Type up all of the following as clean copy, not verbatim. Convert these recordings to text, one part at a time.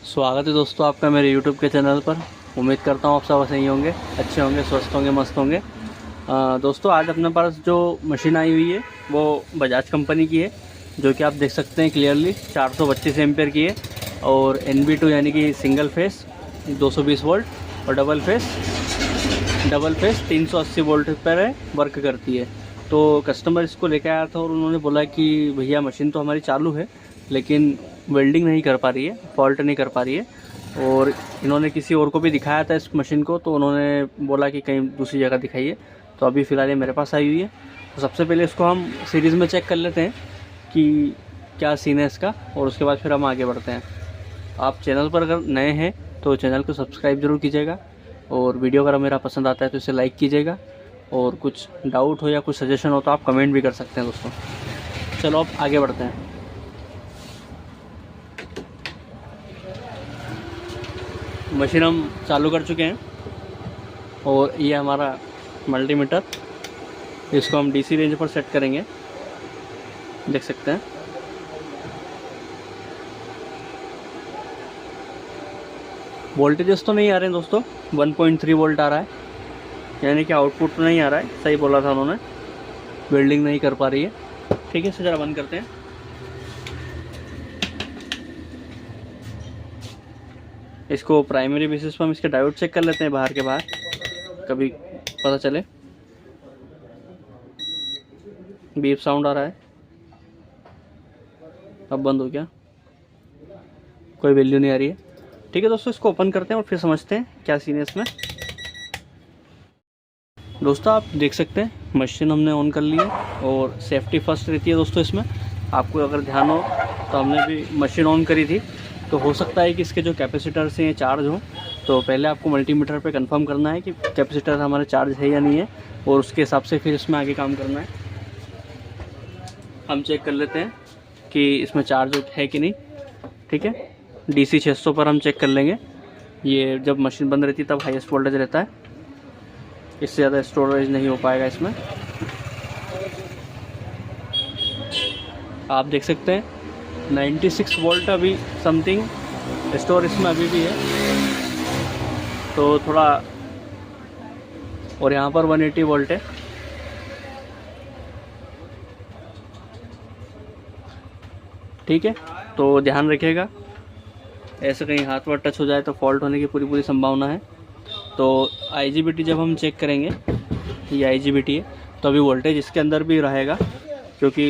स्वागत है दोस्तों आपका मेरे YouTube के चैनल पर। उम्मीद करता हूँ आप सब सही होंगे, अच्छे होंगे, स्वस्थ होंगे, मस्त होंगे। दोस्तों आज अपने पास जो मशीन आई हुई है वो बजाज कंपनी की है, जो कि आप देख सकते हैं क्लियरली 425 एम्पेयर की है और NB2 यानी कि सिंगल फेस 220 वोल्ट और डबल फेस 380 वोल्ट पर है, वर्क करती है। तो कस्टमर इसको लेकर आया था और उन्होंने बोला कि भैया मशीन तो हमारी चालू है लेकिन वेल्डिंग नहीं कर पा रही है, फॉल्ट नहीं कर पा रही है। और इन्होंने किसी और को भी दिखाया था इस मशीन को, तो उन्होंने बोला कि कहीं दूसरी जगह दिखाइए। तो अभी फ़िलहाल ये मेरे पास आई हुई है। तो सबसे पहले इसको हम सीरीज़ में चेक कर लेते हैं कि क्या सीन है इसका, और उसके बाद फिर हम आगे बढ़ते हैं। आप चैनल पर अगर नए हैं तो चैनल को सब्सक्राइब ज़रूर कीजिएगा, और वीडियो अगर मेरा पसंद आता है तो इसे लाइक कीजिएगा, और कुछ डाउट हो या कुछ सजेशन हो तो आप कमेंट भी कर सकते हैं दोस्तों। चलो अब आगे बढ़ते हैं। मशीन हम चालू कर चुके हैं और ये हमारा मल्टीमीटर, इसको हम DC रेंज पर सेट करेंगे। देख सकते हैं वोल्टेजेस तो नहीं आ रहे हैं दोस्तों, 1.3 वोल्ट आ रहा है, यानी कि आउटपुट नहीं आ रहा है। सही बोला था उन्होंने, वेल्डिंग नहीं कर पा रही है। ठीक है, इसे ज़रा बंद करते हैं। इसको प्राइमरी बेसिस पर हम इसके डायोड चेक कर लेते हैं बाहर के बाहर, कभी पता चले। बीप साउंड आ रहा है, अब बंद हो गया, कोई वैल्यू नहीं आ रही है। ठीक है दोस्तों, इसको ओपन करते हैं और फिर समझते हैं क्या सीन है इसमें। दोस्तों आप देख सकते हैं मशीन हमने ऑन कर ली है, और सेफ्टी फर्स्ट रहती है दोस्तों इसमें। आपको अगर ध्यान हो तो हमने भी मशीन ऑन करी थी, तो हो सकता है कि इसके जो कैपेसिटर से चार्ज हो। तो पहले आपको मल्टीमीटर पे कंफर्म करना है कि कैपेसिटर हमारा चार्ज है या नहीं है, और उसके हिसाब से फिर इसमें आगे काम करना है। हम चेक कर लेते हैं कि इसमें चार्ज है कि नहीं। ठीक है, DC 600 पर हम चेक कर लेंगे। ये जब मशीन बंद रहती है तब हाईएस्ट वोल्टेज रहता है, इससे ज़्यादा स्टोरेज नहीं हो पाएगा इसमें। आप देख सकते हैं 96 वोल्ट अभी समथिंग स्टोर इसमें अभी भी है, तो थोड़ा, और यहाँ पर 180 वोल्ट है। ठीक है, तो ध्यान रखिएगा, ऐसे कहीं हाथ वाथ टच हो जाए तो फॉल्ट होने की पूरी संभावना है। तो IGBT जब हम चेक करेंगे, ये IGBT है, तो अभी वोल्टेज इसके अंदर भी रहेगा क्योंकि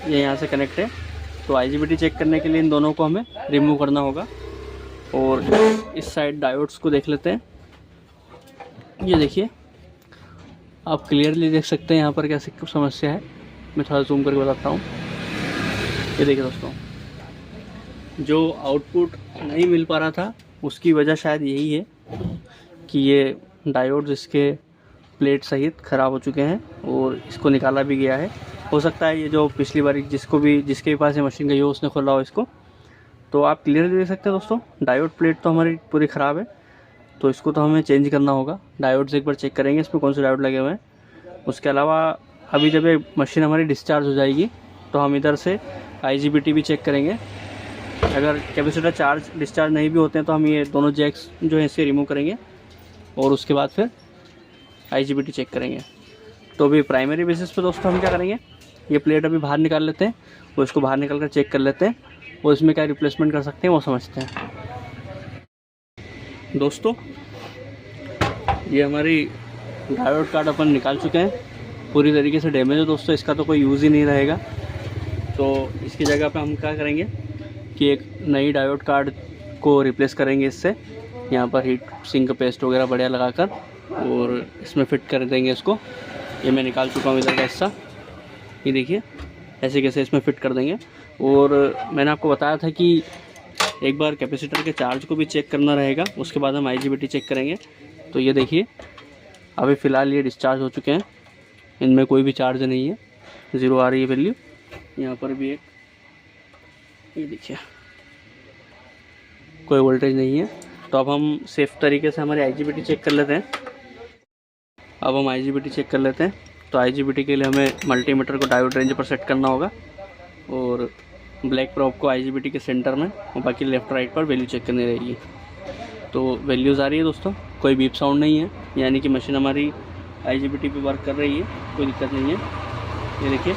ये यहाँ से कनेक्ट है। तो IGBT चेक करने के लिए इन दोनों को हमें रिमूव करना होगा। और इस साइड डायोड्स को देख लेते हैं। ये देखिए, आप क्लियरली देख सकते हैं यहाँ पर क्या समस्या है। मैं थोड़ा जूम करके बताता हूँ। ये देखिए दोस्तों, जो आउटपुट नहीं मिल पा रहा था उसकी वजह शायद यही है कि ये डायोड्स इसके प्लेट सहित ख़राब हो चुके हैं, और इसको निकाला भी गया है। हो सकता है ये जो पिछली बार जिसके पास ये मशीन गई हो उसने खोला हो इसको। तो आप क्लियरली देख सकते हैं दोस्तों, डायोड प्लेट तो हमारी पूरी ख़राब है, तो इसको तो हमें चेंज करना होगा। डायोड्स एक बार चेक करेंगे इसमें कौन से डायोड लगे हुए हैं। उसके अलावा अभी जब ये मशीन हमारी डिस्चार्ज हो जाएगी तो हम इधर से IGBT भी चेक करेंगे। अगर कैपेसिटर चार्ज डिस्चार्ज नहीं भी होते हैं तो हम ये दोनों जैक्स जो है इसे रिमूव करेंगे, और उसके बाद फिर IGBT चेक करेंगे। तो अभी प्राइमरी बेसिस पे दोस्तों हम क्या करेंगे, ये प्लेट अभी बाहर निकाल लेते हैं, और इसको बाहर निकाल कर चेक कर लेते हैं, और इसमें क्या रिप्लेसमेंट कर सकते हैं वो समझते हैं। दोस्तों ये हमारी डायोड कार्ड अपन निकाल चुके हैं, पूरी तरीके से डैमेज है दोस्तों, इसका तो कोई यूज़ ही नहीं रहेगा। तो इसकी जगह पे हम क्या करेंगे कि एक नई डायोड कार्ड को रिप्लेस करेंगे इससे। यहाँ पर हीट सिंक पेस्ट वगैरह बढ़िया लगाकर, और इसमें फिट कर देंगे इसको। ये मैं निकाल चुका हूँ इधर का हिस्सा, ये देखिए ऐसे कैसे इसमें फिट कर देंगे। और मैंने आपको बताया था कि एक बार कैपेसिटर के चार्ज को भी चेक करना रहेगा, उसके बाद हम IGBT चेक करेंगे। तो ये देखिए अभी फ़िलहाल ये डिस्चार्ज हो चुके हैं, इनमें कोई भी चार्ज नहीं है, 0 आ रही है वैल्यू। यहाँ पर भी एक, ये देखिए कोई वोल्टेज नहीं है। तो अब हम सेफ तरीके से हमारी IGBT चेक कर लेते हैं। अब हम IGBT चेक कर लेते हैं। तो IGBT के लिए हमें मल्टीमीटर को डायोड रेंज पर सेट करना होगा। और ब्लैक प्रॉप को IGBT के सेंटर में, और बाकी लेफ़्ट राइट पर वैल्यू चेक करनी रहेगी। तो वैल्यूज़ आ रही है दोस्तों, कोई बीप साउंड नहीं है, यानी कि मशीन हमारी IGBT पे वर्क कर रही है, कोई दिक्कत नहीं है। ये देखिए,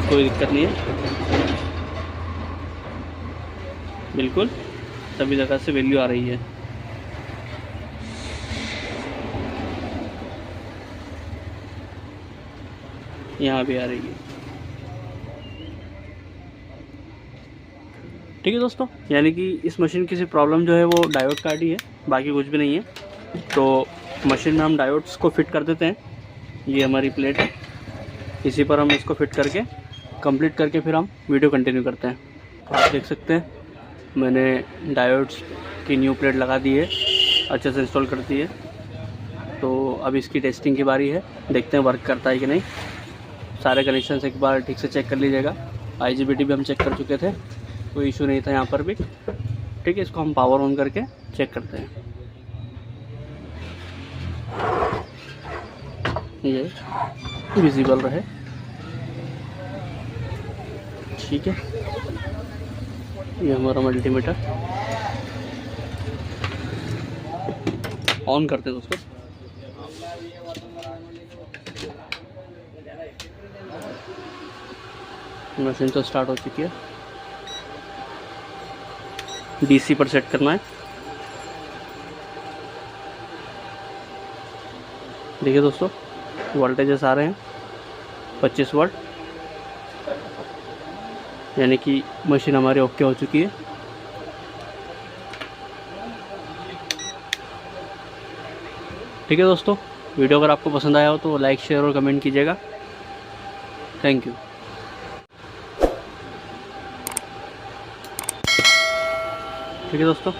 कोई दिक्कत नहीं है, बिल्कुल सभी जगह से वैल्यू आ रही है। यहाँ भी आ रही है। ठीक है दोस्तों, यानी कि इस मशीन की सिर्फ प्रॉब्लम जो है वो डायोड कार्ड ही है, बाकी कुछ भी नहीं है। तो मशीन में हम डायोड्स को फिट कर देते हैं। ये हमारी प्लेट है, इसी पर हम इसको फिट करके कंप्लीट करके फिर हम वीडियो कंटिन्यू करते हैं। आप देख सकते हैं मैंने डायोड्स की न्यू प्लेट लगा दी है, अच्छे से इंस्टॉल कर दी है। तो अब इसकी टेस्टिंग की बारी है, देखते हैं वर्क करता है कि नहीं। सारे कनेक्शन एक बार ठीक से चेक कर लीजिएगा। IGBT भी हम चेक कर चुके थे, कोई इशू नहीं था यहाँ पर भी। ठीक है, इसको हम पावर ऑन करके चेक करते हैं। ये विजिबल रहे, ठीक है। ये हमारा मल्टीमीटर ऑन करते हैं दोस्तों। मशीन तो स्टार्ट हो चुकी है, DC पर सेट करना है। देखिए दोस्तों, वोल्टेजेस आ रहे हैं 25 वाट, यानी कि मशीन हमारी ओके हो चुकी है। ठीक है दोस्तों, वीडियो अगर आपको पसंद आया हो तो लाइक, शेयर और कमेंट कीजिएगा। Thank you. ठीक है दोस्तों।